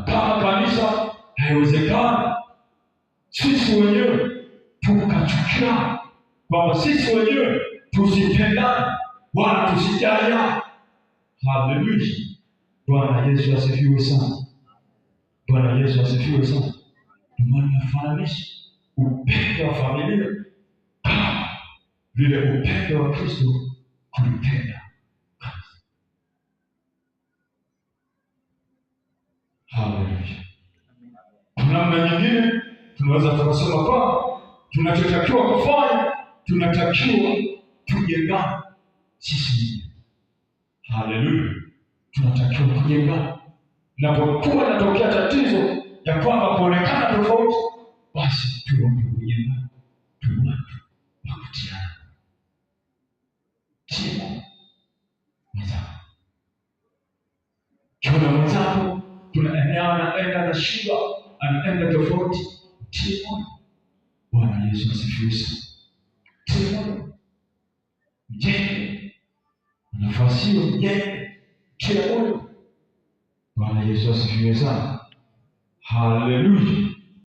kama kanisa haiwezekani sisi wenyewe tukachukia, kwamba sisi wenyewe tusipendane wala tusijaliane. Haleluya! Bwana Yesu asifiwe sana. Bwana Yesu asifiwe sana. Ndio maana nafananisha upendo wa familia kama vile upendo wa Kristo kulipenda kanisa. Haleluya! Kuna namna nyingine tunaweza tukasema kwamba tunachotakiwa kufanya, tunatakiwa tujengane sisi. Haleluya! Tunatakiwa kujengana. Napokuwa natokea tatizo ya kwamba kuonekana tofauti, basi tuombe kujengana, tuombe na kutiana. Timu mwenzako, kiona mwenzako anaenda na shida, anaenda tofauti, timu. Bwana Yesu asifiwe sana. Timu mjenge nafasi hiyo, mjenge kila moyo. Bwana Yesu asifiwe sana. Haleluya.